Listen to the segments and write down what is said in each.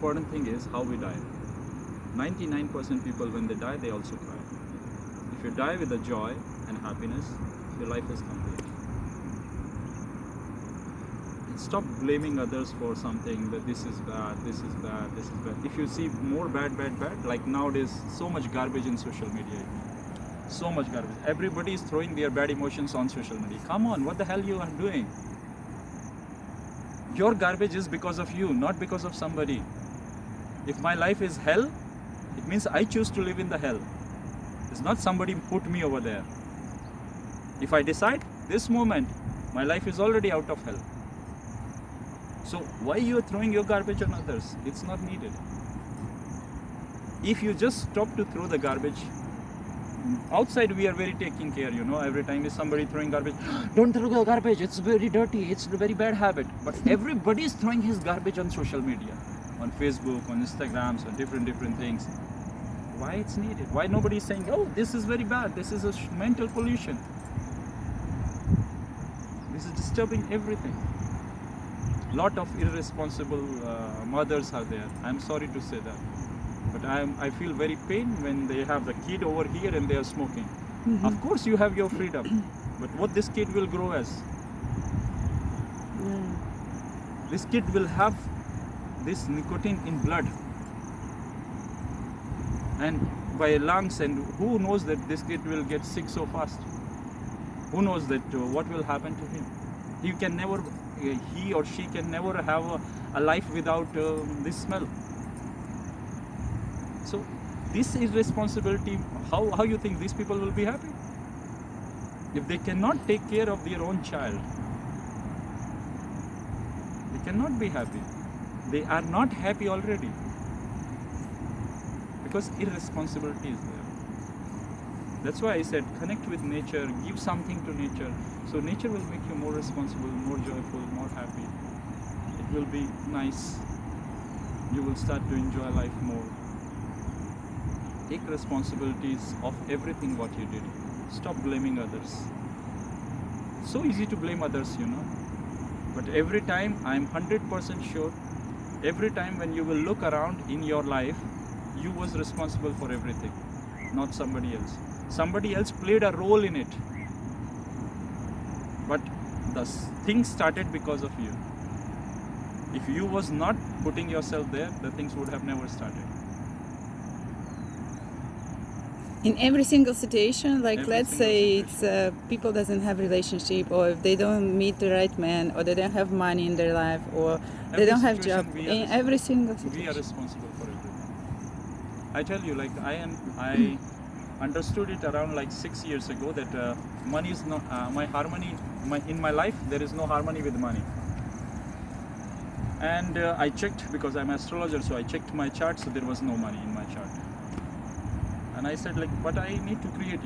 important thing is how we die. 99% people, when they die, they also cry. If you die with a joy and happiness, your life is complete. And stop blaming others for something, that this is bad, this is bad, this is bad. If you see more bad, like nowadays, so much garbage in social media. So much garbage. Everybody is throwing their bad emotions on social media. Come on, what the hell you are doing? Your garbage is because of you, not because of somebody. If my life is hell, it means I choose to live in the hell. It's not somebody put me over there. If I decide this moment, my life is already out of hell. So why you are throwing your garbage on others? It's not needed. If you just stop to throw the garbage, outside we are very taking care, every time is somebody throwing garbage. Don't throw the garbage, it's very dirty, it's a very bad habit. But everybody is throwing his garbage on social media, on Facebook, on Instagrams, on different things. Why it's needed? Why nobody is saying, oh, this is very bad, this is a mental pollution. This is disturbing everything. Lot of irresponsible mothers are there. I'm sorry to say that. But I feel very pain when they have the kid over here and they are smoking. Mm-hmm. Of course you have your freedom, but what this kid will grow as? This kid will have this nicotine in blood and by lungs, and who knows that this kid will get sick so fast? Who knows that what will happen to him? He or she can never have a life without this smell. So this irresponsibility, how you think these people will be happy? If they cannot take care of their own child, they cannot be happy. They are not happy already. Because irresponsibility is there. That's why I said connect with nature, give something to nature. So nature will make you more responsible, more joyful, more happy. It will be nice. You will start to enjoy life more. Take responsibilities of everything what you did. Stop blaming others. So easy to blame others, But every time, I'm 100% sure, every time when you will look around in your life, you was responsible for everything, not somebody else. Somebody else played a role in it. But the thing started because of you. If you was not putting yourself there, the things would have never started. In every single situation, like Every let's single say situation. it's people doesn't have relationship, or if they don't meet the right man, or they don't have money in their life, or they Every don't have job. situation In every single we are situation. responsible for everything. I tell you, I understood it around 6 years ago that money is not my harmony. In my life, there is no harmony with money. And I checked, because I'm an astrologer, so I checked my chart, so there was no money in my chart. And I said, but I need to create,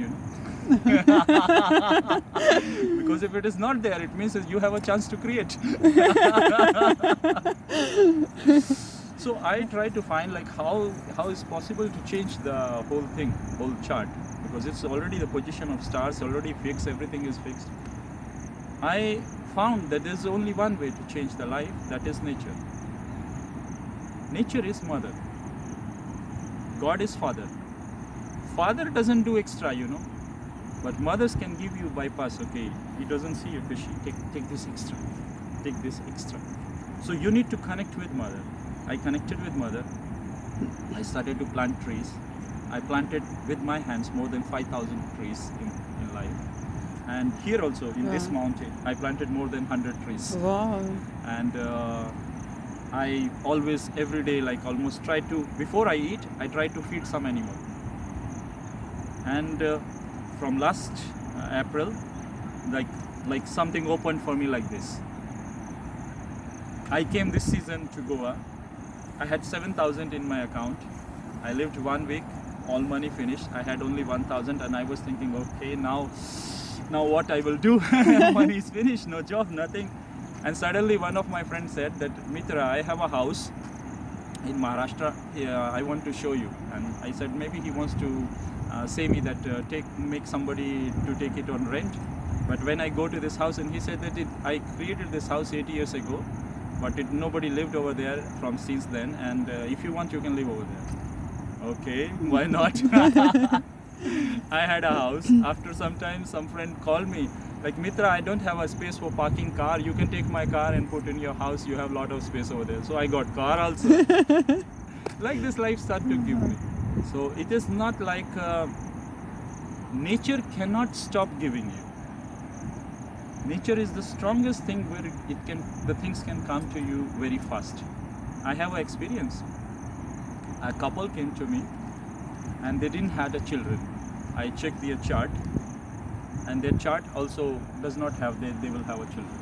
Because if it is not there, it means that you have a chance to create. So I try to find how is possible to change the whole thing, whole chart, because it's already the position of stars already fixed, everything is fixed. I found that there's only one way to change the life, that is nature. Nature is mother. God is father. Father doesn't do extra, but mothers can give you bypass. Okay, he doesn't see you, take this extra, take this extra. So you need to connect with mother. I connected with mother. I started to plant trees. I planted with my hands more than 5,000 trees in life. And here also in this mountain, I planted more than 100 trees. Wow. And I always, every day, almost try to, before I eat, I try to feed some animal. And from last April, like something opened for me like this. I came this season to Goa. I had 7,000 in my account. I lived 1 week, all money finished. I had only 1,000, and I was thinking, okay, now what I will do? Money is finished, no job, nothing. And suddenly one of my friends said that, Mitra, I have a house in Maharashtra. I want to show you. And I said maybe he wants to say me that make somebody to take it on rent. But when I go to this house, and he said that I created this house 8 years ago, but nobody lived over there from since then, and if you want you can live over there. Okay, why not? I had a house. After some time some friend called me like, Mitra, I don't have a space for parking car, you can take my car and put in your house, you have a lot of space over there. So I got car also. Like this life started to give me. So it is not like nature cannot stop giving you. Nature is the strongest thing where the things can come to you very fast. I have an experience. A couple came to me and they didn't have children. I checked their chart, and their chart also does not have they will have a children.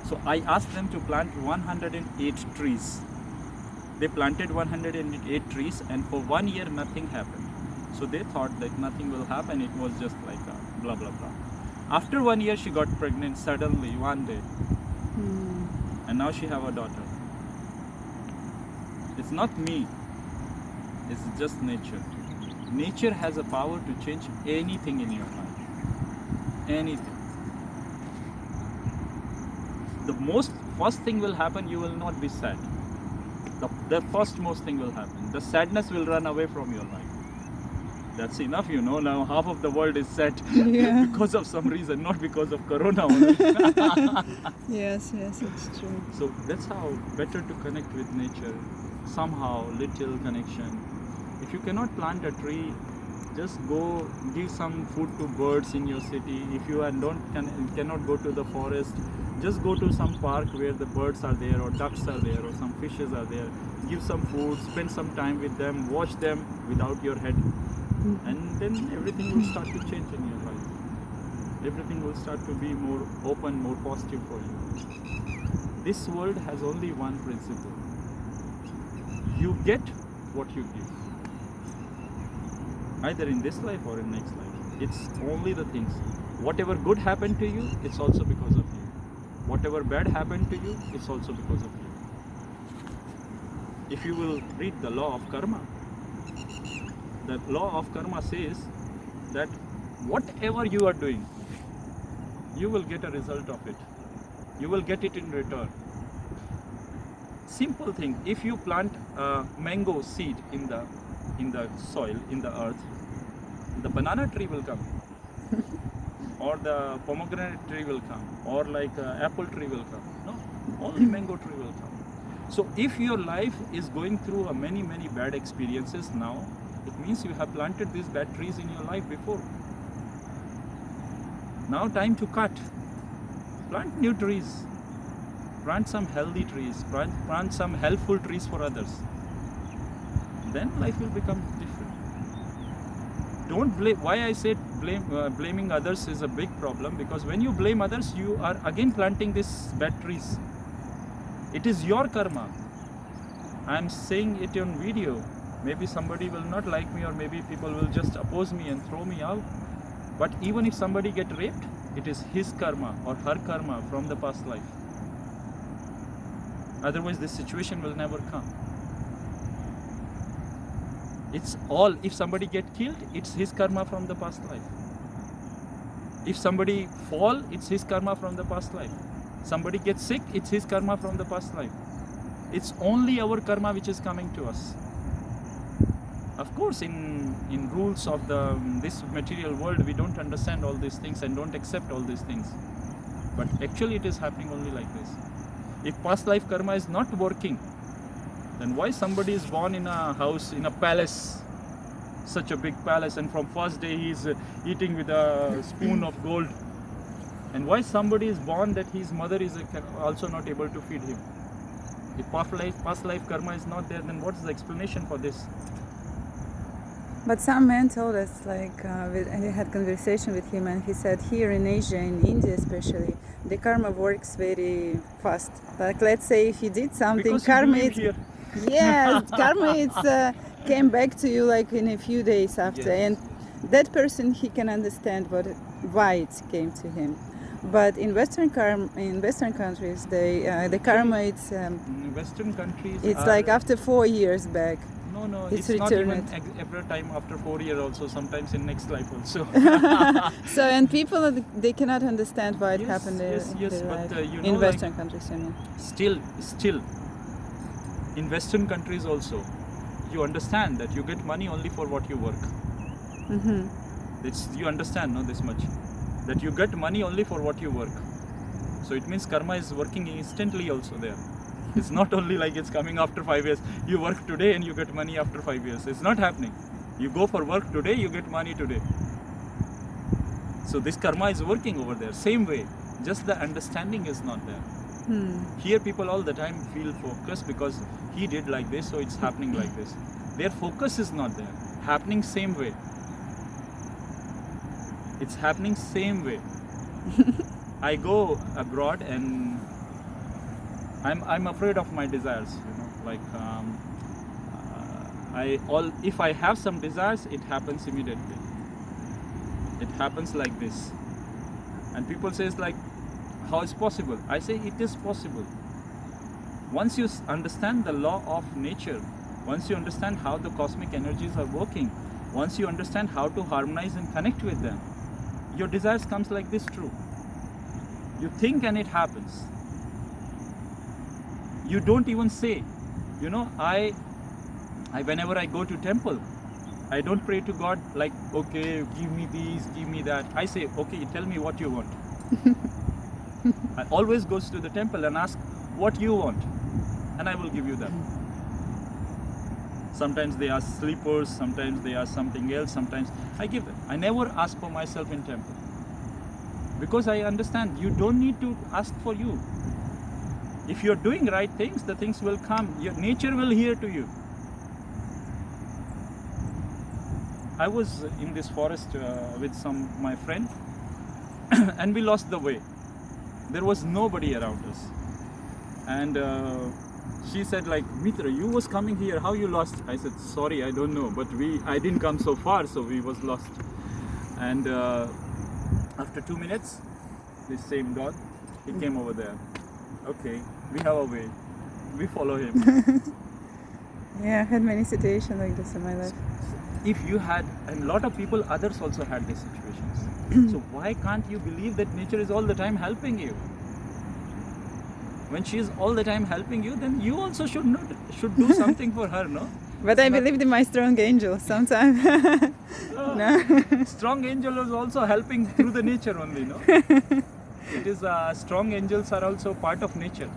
So I asked them to plant 108 trees. They planted 108 trees, and for 1 year nothing happened. So they thought that nothing will happen, it was just like a blah blah blah. After 1 year she got pregnant suddenly one day, and now she have a daughter. It's not me, it's just nature. Nature has a power to change anything in your life. Anything. The first thing will happen, you will not be sad. The first most thing will happen. The sadness will run away from your life. That's enough, now half of the world is sad because of some reason, not because of corona only. Yes, it's true. So that's how better to connect with nature. Somehow, little connection. If you cannot plant a tree, just go give some food to birds in your city. If you cannot go to the forest, just go to some park where the birds are there, or ducks are there, or some fishes are there. Give some food, spend some time with them, watch them without your head, and then everything will start to change in your life. Everything will start to be more open, more positive for you. This world has only one principle. You get what you give. Either in this life or in next life. It's only the things. Whatever good happened to you, it's also because of you. Whatever bad happened to you, it's also because of you. If you will read the law of karma, the law of karma says that whatever you are doing, you will get a result of it. You will get it in return. Simple thing, if you plant a mango seed in the soil, in the earth, the banana tree will come, or the pomegranate tree will come, or like apple tree will come. No, only mango tree will come. So if your life is going through many bad experiences now, it means you have planted these bad trees in your life before. Now time to cut. Plant new trees. Plant some healthy trees. Plant some helpful trees for others. Then life will become different. Don't blame. Why I said blaming others is a big problem, because when you blame others, you are again planting these bad trees. It is your karma. I am saying it on video. Maybe somebody will not like me, or maybe people will just oppose me and throw me out. But even if somebody get raped, it is his karma or her karma from the past life. Otherwise this situation will never come. It's all, if somebody get killed, it's his karma from the past life. If somebody fall, it's his karma from the past life. Somebody gets sick, it's his karma from the past life. It's only our karma which is coming to us. Of course, in rules of this material world, we don't understand all these things and don't accept all these things. But actually it is happening only like this. If past life karma is not working, then why somebody is born in a house, in a palace, such a big palace, and from first day he is eating with a spoon of gold? And why somebody is born that his mother is also not able to feed him? If past life karma is not there, then what is the explanation for this? But some man told us, like, I had conversation with him, and he said here in Asia, in India especially, the karma works very fast. Like, let's say if you did something, Because karma you live here. yes, karma came back to you like in a few days after, Yes. and that person, he can understand why it came to him. But in Western countries, the karma In Western countries it's are, like after 4 years back. No, No, It's it's not even returned. every time after 4 years also, sometimes in next life also. So, and people, they cannot understand why it Yes, happened in yes, their but life. you In know, like, Western countries, I mean. still, in Western countries also, you understand that you get money only for what you work. Mm-hmm. You understand, no, this much, that you get money only for what you work. So it means karma is working instantly also there. It's not only like it's coming after 5 years. You work today and you get money after 5 years. It's not happening. You go for work today, you get money today. So this karma is working over there. Same way. Just the understanding is not there. Here people all the time feel focused because he did like this, so it's happening like this. Their focus is not there. Happening same way. It's happening same way. I go abroad and I'm afraid of my desires, you know, like if I have some desires, it happens immediately. It happens like this. And people says like, how is possible? I say it is possible. Once you understand the law of nature, once you understand how the cosmic energies are working, once you understand how to harmonize and connect with them, your desires comes like this true. You think and it happens. You don't even say, you know, I whenever I go to temple, I don't pray to God like, okay, give me these, give me that. I say, okay, tell me what you want. I always goes to the temple and ask what you want, and I will give you that. Sometimes they ask slippers, sometimes they ask something else, sometimes I give them. I never ask for myself in temple. Because I understand you don't need to ask for you. If you're doing right things, the things will come. Your nature will hear to you. I was in this forest with my friend and we lost the way. There was nobody around us. And she said like, Mitra, you was coming here, how you lost? I said, sorry, I don't know, but I didn't come so far, so we was lost. And after 2 minutes, this same dog, he came over there. Okay, we have a way. We follow him. Yeah, I had many situations like this in my life. If you had, and a lot of people, others also had these situations. So why can't you believe that nature is all the time helping you? When she is all the time helping you, then you also should do something for her, no? But I believed in my strong angel sometimes. No. Strong angel is also helping through the nature only, no? It is strong angels are also part of nature.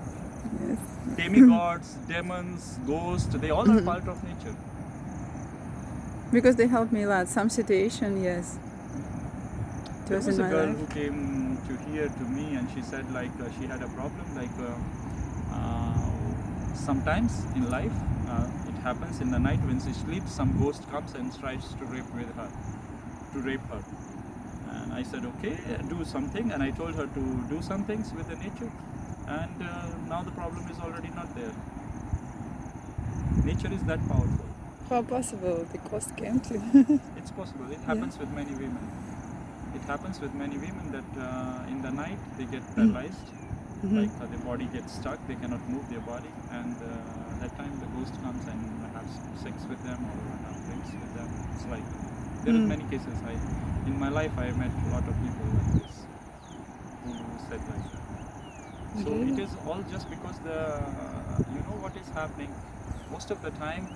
Yes. Demigods, demons, ghosts, they all are part of nature. Because they helped me a lot. Some situation, yes. There was a in my girl life. who came to here to me and she said like she had a problem like sometimes in life it happens in the night when she sleeps, some ghost comes and tries to rape her. And I said okay, do something, and I told her to do some things with the nature, and now the problem is already not there. Nature is that powerful. How possible the ghost came to? It's possible. It happens with many women. It happens with many women that in the night they get paralyzed, like the body gets stuck, they cannot move their body, and that time the ghost comes and has sex with them or have drinks with them. It's like there are many cases. In my life I met a lot of people like this who said like that. So it is all just because you know what is happening. Most of the time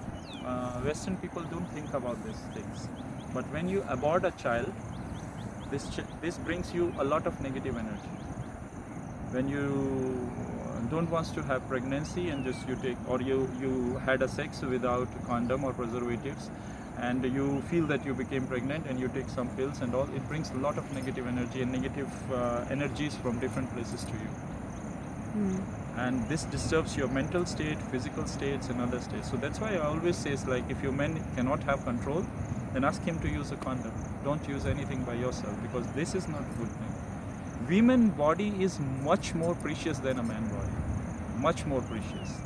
Western people don't think about these things, but when you abort a child, this brings you a lot of negative energy. When you don't want to have pregnancy and just you had a sex without condom or preservatives, and you feel that you became pregnant and you take some pills and all, it brings a lot of negative energy and negative energies from different places to you. And this disturbs your mental state, physical states and other states. So that's why I always say, like, if your man cannot have control, then ask him to use a condom. Don't use anything by yourself, because this is not a good thing. Women body is much more precious than a man body. Much more precious.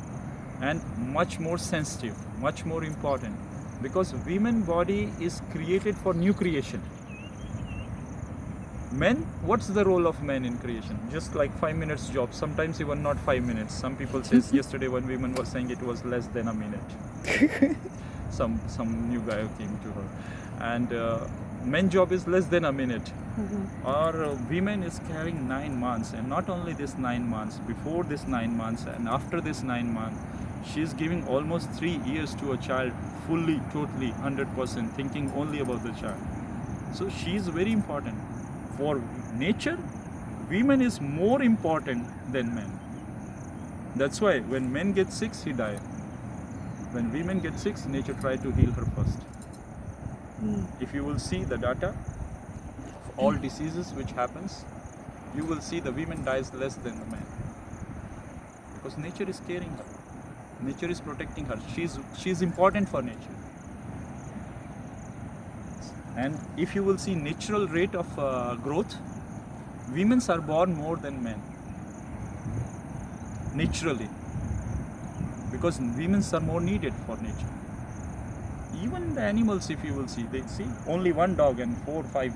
And much more sensitive, much more important. Because women body is created for new creation. Men, what's the role of men in creation? Just like 5 minutes job, sometimes even not 5 minutes. Some people says yesterday one woman was saying it was less than a minute. some new guy who came to her, and men's job is less than a minute. Or women is carrying 9 months, and not only this 9 months, before this 9 months and after this 9 months, she's giving almost 3 years to a child, fully, totally, 100%, thinking only about the child. So she is very important. For nature, women is more important than men. That's why when men get sick, he die. When women get sick, nature try to heal her first. If you will see the data of all diseases which happens, you will see the women dies less than the men. Because nature is caring her. Nature is protecting her. She's important for nature. And if you will see natural rate of growth, women are born more than men. Naturally. Because women are more needed for nature. Even the animals, if you will see, they see only one dog and 4 or 5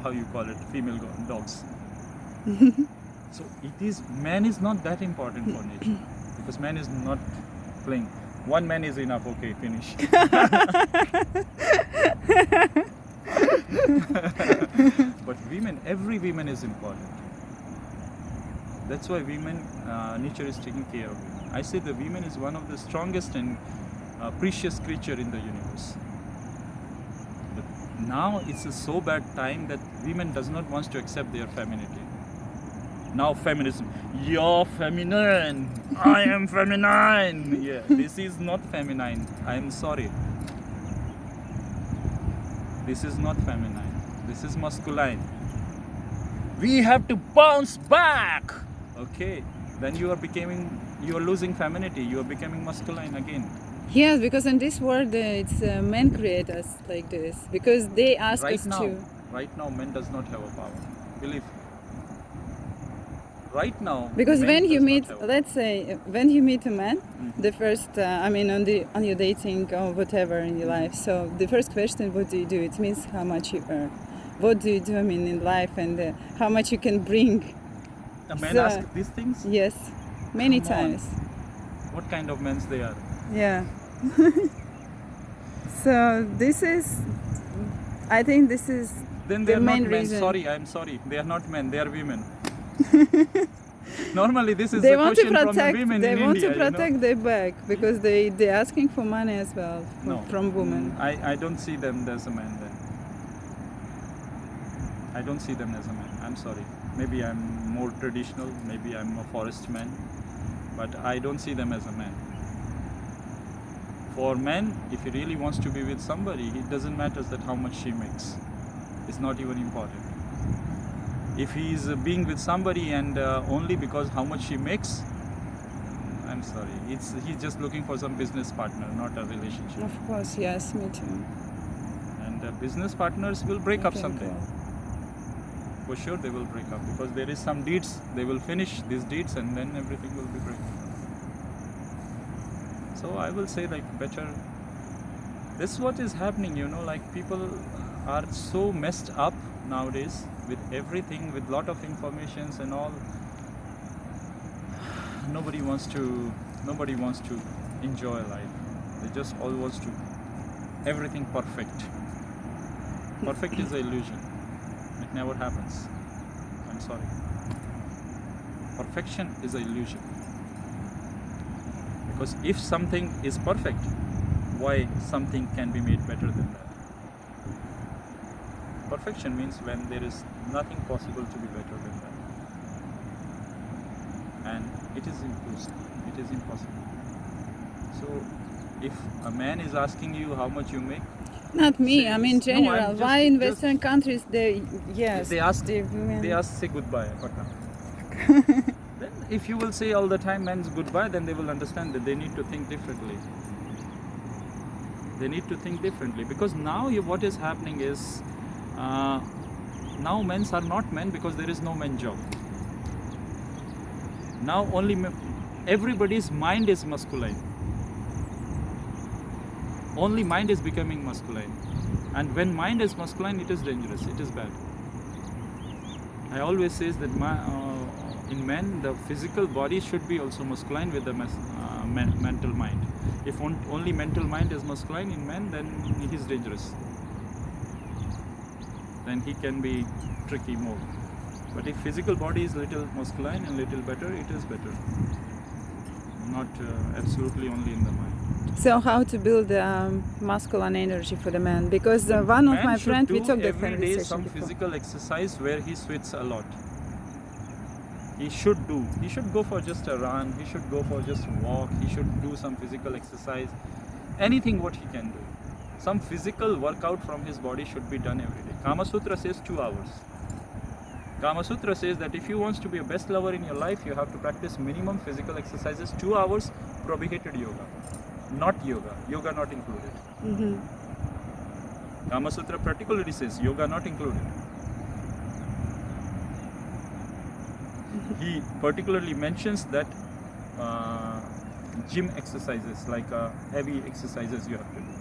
how you call it, female dogs. So it is, man is not that important for nature, because man is not playing. One man is enough. Okay, finish. But women, every woman is important. That's why women, nature is taking care of it. I say the woman is one of the strongest and precious creature in the universe. But now it's a so bad time that women does not want to accept their femininity. Now feminism, you're feminine, I am feminine. Yeah, this is not feminine. I am sorry. This is not feminine. This is masculine. We have to bounce back. Okay, then you are losing femininity. You are becoming masculine again. Yes, because in this world it's men create us like this, because they ask us to. Right now, men does not have a power. Believe me. Right now, because when you meet, let's say, when you meet a man, the first, on your dating or whatever in your life, so the first question, what do you do? It means how much you earn. What do you do, in life, and how much you can bring. A man ask these things? Yes, many times. What kind of men they are? Yeah. So this is, I think this is then the main not men. reason. Sorry, I'm sorry. They are not men. They are women. Normally, this is they the want question to protect, from the women they in want India. to protect their back, because they're asking for money as well from women. I don't see them as a man then. I don't see them as a man. I'm sorry. Maybe I'm more traditional. Maybe I'm a forest man. But I don't see them as a man. For men, if he really wants to be with somebody, it doesn't matter that how much she makes. It's not even important. If he is being with somebody and only because how much she makes, I'm sorry. He's just looking for some business partner, not a relationship. Of course, yes, me too. And business partners will break up someday. For sure they will break up, because there is some deeds, they will finish these deeds and then everything will be breaking up. So I will say, like, better, this is what is happening, like people are so messed up nowadays with everything, with lot of informations and all. Nobody wants to enjoy life. They just all wants to everything perfect. Perfect is an illusion. It never happens. I'm sorry. Perfection is an illusion. Because if something is perfect, why something can be made better than that? Perfection means when there is nothing possible to be better than that. And it is impossible. It is impossible. So if a man is asking you how much you make, not me, I mean general. No, why in Western countries they ask women. They ask say goodbye. Then if you will say all the time men's goodbye, then they will understand that they need to think differently. They need to think differently, because now what is happening is now men are not men, because there is no men job. Now only everybody's mind is masculine. Only mind is becoming masculine, and when mind is masculine, it is dangerous. It is bad. I always say that in men, the physical body should be also masculine with the mental mind. If only mental mind is masculine in men, then he's dangerous. Then he can be tricky more. But if physical body is little masculine and little better, it is better. Not absolutely only in the mind. So how to build masculine energy for the man? Because one of my friends, we took that every day conversation some before. physical exercise where he sweats a lot. He should do. He should go for just a run. He should go for just a walk. He should do some physical exercise. Anything what he can do. Some physical workout from his body should be done every day. Kama Sutra says 2 hours. Kama Sutra says that if you want to be a best lover in your life, you have to practice minimum physical exercises 2 hours, prohibited yoga. Not yoga. Yoga not included. Mm-hmm. Kama Sutra particularly says yoga not included. He particularly mentions that gym exercises, like heavy exercises you have to do,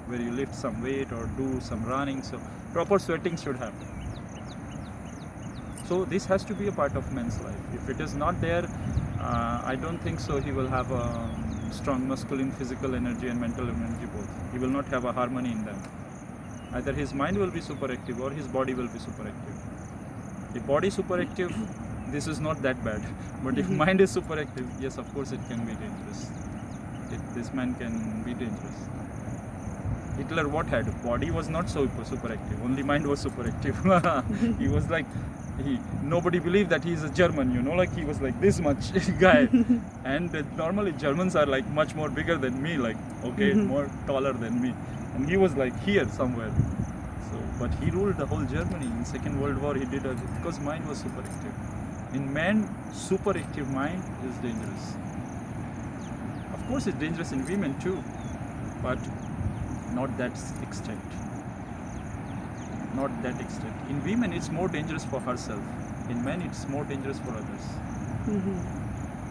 where you lift some weight or do some running, so proper sweating should happen. So this has to be a part of man's life. If it is not there, I don't think so he will have a strong masculine physical energy and mental energy both. He will not have a harmony in them. Either his mind will be super active or his body will be super active. If body is super active, this is not that bad. But if mind is super active, yes, of course it can be dangerous. This man can be dangerous. Hitler what had? Body was not so super active. Only mind was super active. He was like, nobody believed that he's a German, like he was like this much guy. And normally Germans are like much more bigger than me, like, okay, more taller than me. And he was like here somewhere. So, but he ruled the whole Germany. In Second World War he did it because mind was super active. In man, super active mind is dangerous. Of course it's dangerous in women too, but not that extent. Not that extent. In women it's more dangerous for herself. In men it's more dangerous for others.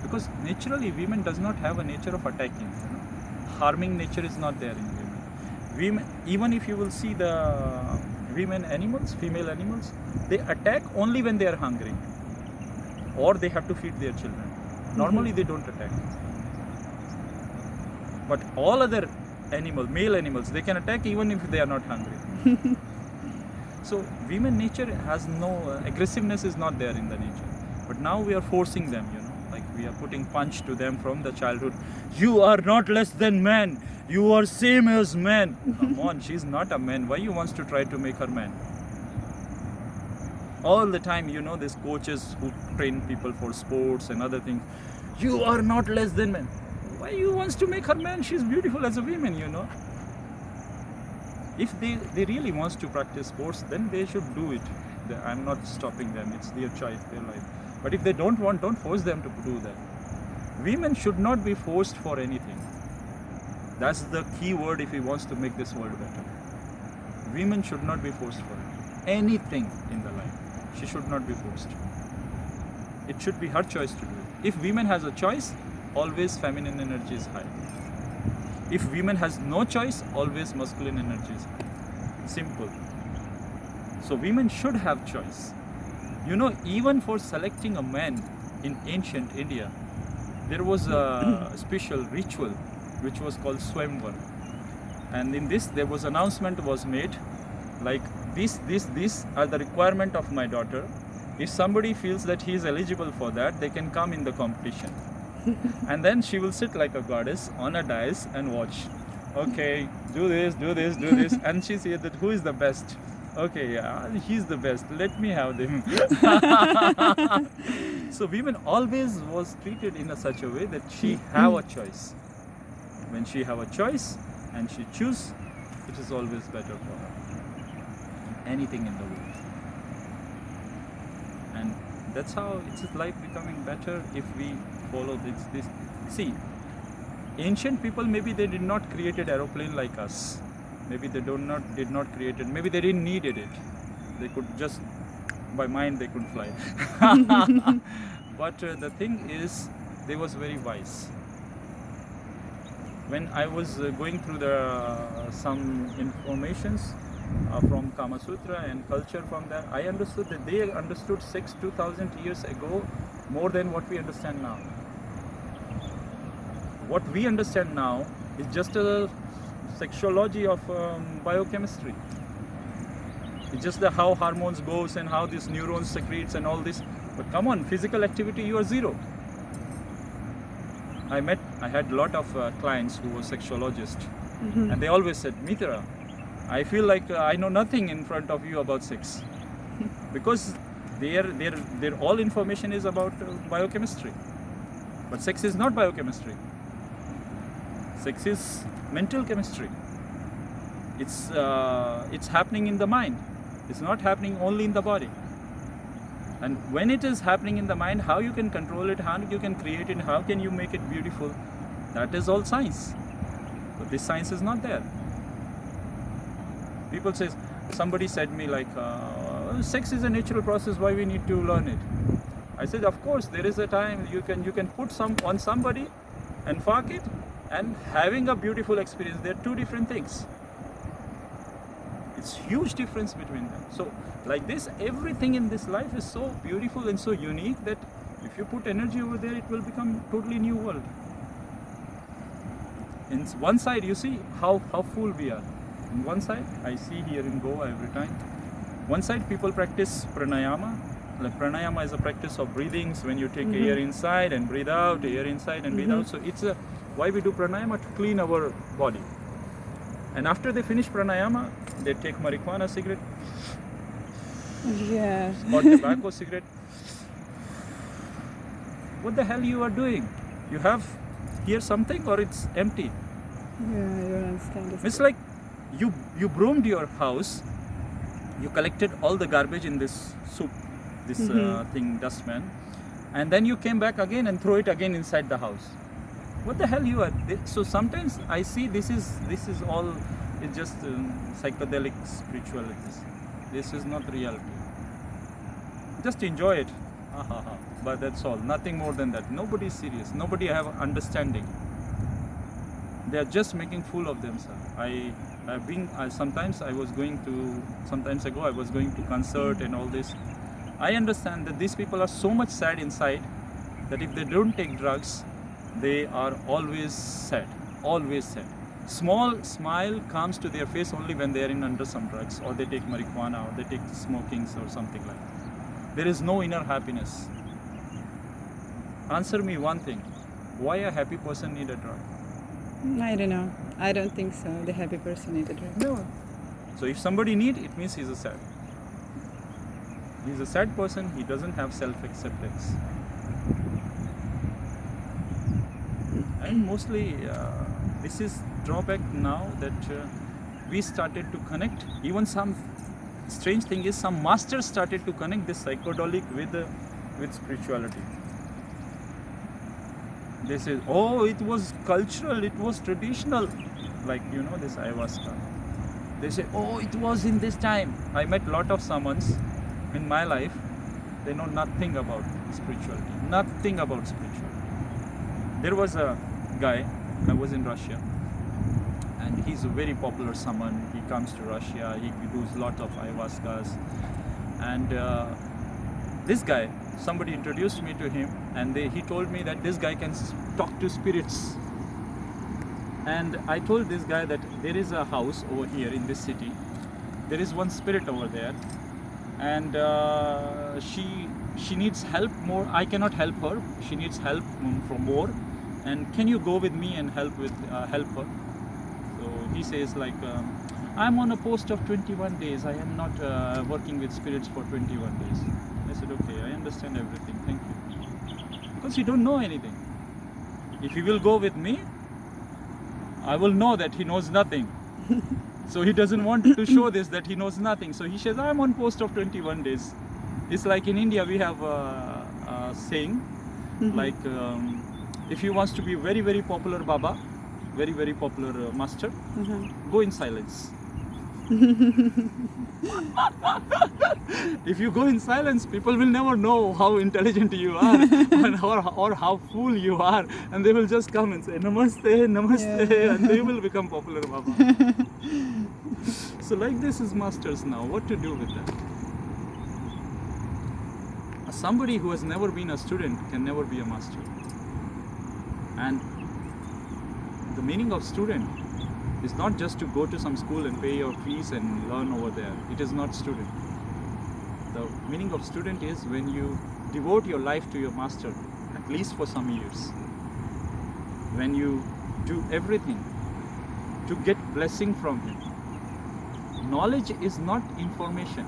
Because naturally women does not have a nature of attacking. Harming nature is not there in women. Women, even if you will see the women animals, female animals, they attack only when they are hungry or they have to feed their children. Normally they don't attack. But all other animals, male animals, they can attack even if they are not hungry. So women nature has no aggressiveness is not there in the nature. But now we are forcing them, like we are putting punch to them from the childhood. You are not less than man. You are same as man. Come on, she's not a man. Why you wants to try to make her man? All the time, these coaches who train people for sports and other things. You are not less than man. Why you wants to make her man? She's beautiful as a woman, If they really wants to practice sports, then they should do it. I'm not stopping them. It's their choice, their life. But if they don't want, don't force them to do that. Women should not be forced for anything. That's the key word if he wants to make this world better. Women should not be forced for anything in the life. She should not be forced. It should be her choice to do it. If women has a choice, always feminine energy is high. If women has no choice, always masculine energy is high. Simple. So women should have choice. Even for selecting a man in ancient India, there was a special ritual which was called Swayamvar. And in this, there was announcement was made like these are the requirement of my daughter. If somebody feels that he is eligible for that, they can come in the competition. And then she will sit like a goddess on a dais and watch. Okay, do this. And she said that who is the best? Okay, yeah, he's the best. Let me have them. So women always was treated in such a way that she have a choice. When she have a choice and she choose, it is always better for her. Anything in the world. And that's how it's life becoming better if we follow this. See, ancient people, maybe they did not created aeroplane like us. Maybe they did not create it. Maybe they didn't needed it. They could just, by mind, they could fly. But the thing is, they was very wise. When I was going through some informations from Kama Sutra and culture from that, I understood that they understood sex 2000 years ago more than what we understand now. What we understand now It's just a sexuology of biochemistry. It's just the how hormones goes and how these neurons secretes and all this. But come on, physical activity, you are zero. I had a lot of clients who were sexuologists, and they always said, Mitra, I feel like I know nothing in front of you about sex, because their all information is about biochemistry. But sex is not biochemistry. Sex is mental chemistry. It's happening in the mind. It's not happening only in the body. And when it is happening in the mind, how you can control it, how you can create it, how can you make it beautiful, that is all science. But this science is not there. People say, somebody said me like, sex is a natural process, why we need to learn it? I said, of course, there is a time you can put some on somebody and fuck it, and having a beautiful experience. They're two different things. It's huge difference between them. So like this, everything in this life is so beautiful and so unique that if you put energy over there, it will become totally new world. In one side, you see how full we are. In one side, I see here in Goa every time. One side, people practice pranayama. Like pranayama is a practice of breathings when you take air inside and breathe out, air inside and breathe out. So it's why we do pranayama, to clean our body. And after they finish pranayama, they take marijuana cigarette, or tobacco cigarette. What the hell you are doing? You have here something or it's empty? Yeah, you understand. It's like you broomed your house, you collected all the garbage in this soup, this dustman, and then you came back again and throw it again inside the house. What the hell you are? So sometimes I see this is all, it's just psychedelic spiritualities. This is not reality. Just enjoy it. But that's all. Nothing more than that. Nobody is serious. Nobody have understanding. They are just making fool of themselves. Sometimes ago I was going to concert and all this. I understand that these people are so much sad inside that if they don't take drugs, they are always sad, always sad. Small smile comes to their face only when they are under some drugs, or they take marijuana, or they take smokings or something like that. There is no inner happiness. Answer me one thing. Why a happy person need a drug? I don't know. I don't think so. The happy person need a drug. No. So if somebody need, it means he's a sad. He's a sad person. He doesn't have self-acceptance. And mostly this is drawback now that we started to connect. Even some strange thing is some masters started to connect this psychedelic with spirituality. They say, oh, it was cultural, it was traditional, like this ayahuasca. They say, oh, it was in this time. I met a lot of shamans in my life. They know nothing about spirituality, nothing about spirituality. There was a guy, I was in Russia, and he's a very popular shaman. He comes to Russia, he does a lot of ayahuascas, and this guy, somebody introduced me to him, and he told me that this guy can talk to spirits. And I told this guy that there is a house over here in this city, there is one spirit over there, and she needs help more. I cannot help her, she needs help from more, and can you go with me and help her? So he says like, I'm on a post of 21 days, I am not working with spirits for 21 days. I said, okay, I understand everything, thank you. Because you don't know anything. If he will go with me, I will know that he knows nothing. So he doesn't want to show this, that he knows nothing. So he says, I'm on post of 21 days. It's like in India, we have a saying, like, if he wants to be very, very popular Baba, very, very popular master, go in silence. If you go in silence, people will never know how intelligent you are or how fool you are, and they will just come and say namaste, namaste, and they will become popular Baba. So like this is masters now. What to do with that? Somebody who has never been a student can never be a master. And The meaning of student is not just to go to some school and pay your fees and learn over there. It is not student. The meaning of student is when you devote your life to your master, at least for some years. When you do everything to get blessing from him. Knowledge is not information.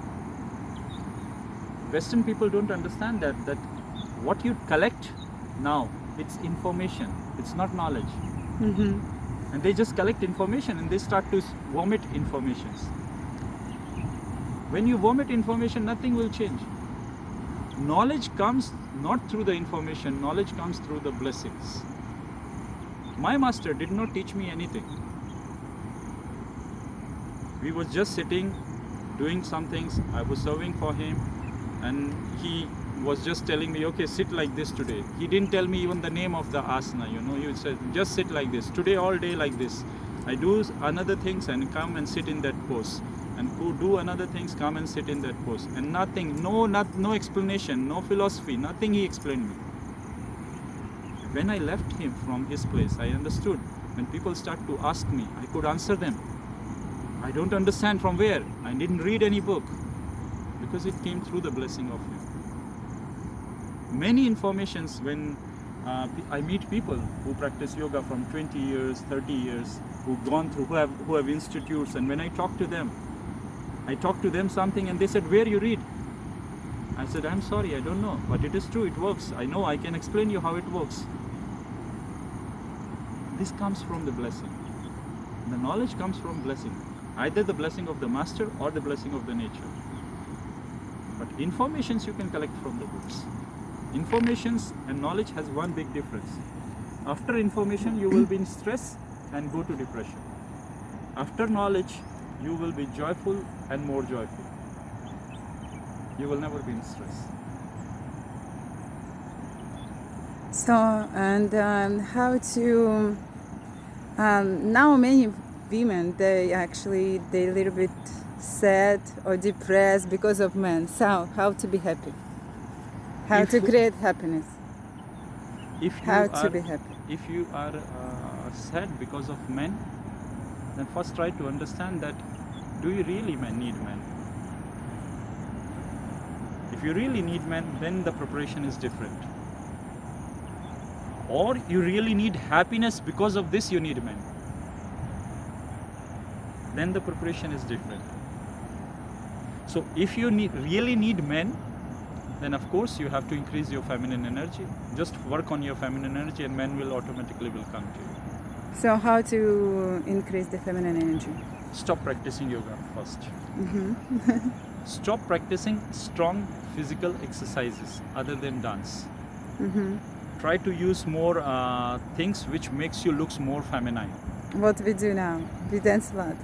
Western people don't understand that what you collect now, it's information, it's not knowledge. And they just collect information and they start to vomit informations. When you vomit information, nothing will change. Knowledge comes not through the information, knowledge comes through the blessings. My master did not teach me anything. We were just sitting, doing some things. I was serving for him and he was just telling me, okay, sit like this today. He didn't tell me even the name of the asana, He said, just sit like this. Today, all day like this. I do another things and come and sit in that pose. And do another things, come and sit in that pose. And nothing, no explanation, no philosophy, nothing he explained me. When I left him from his place, I understood. When people start to ask me, I could answer them. I don't understand from where. I didn't read any book. Because it came through the blessing of him. Many informations when I meet people who practice yoga from 20 years, 30 years, who've gone through, who have institutes, and when I talk to them something and they said, where you read? I said, I'm sorry, I don't know, but it is true, it works. I know, I can explain you how it works. This comes from the blessing. The knowledge comes from blessing. Either the blessing of the master or the blessing of the nature. But informations you can collect from the books. Informations and knowledge has one big difference. After information, you will be in stress and go to depression. After knowledge, you will be joyful and more joyful. You will never be in stress. So, and how to, now many women, they a little bit sad or depressed because of men. So, how to be happy? How to create happiness? How to be happy? If you are sad because of men, then first try to understand that, do you really need men? If you really need men, then the preparation is different. Or you really need happiness, because of this you need men. Then the preparation is different. So if you really need men, then of course you have to increase your feminine energy. Just work on your feminine energy and men will automatically come to you. So how to increase the feminine energy? Stop practicing yoga first. Stop practicing strong physical exercises other than dance. Try to use more things which makes you look more feminine. What we do now? We dance a lot.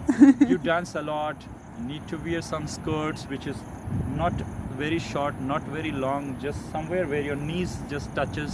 You dance a lot. You need to wear some skirts which is not very short, not very long, just somewhere where your knees just touches.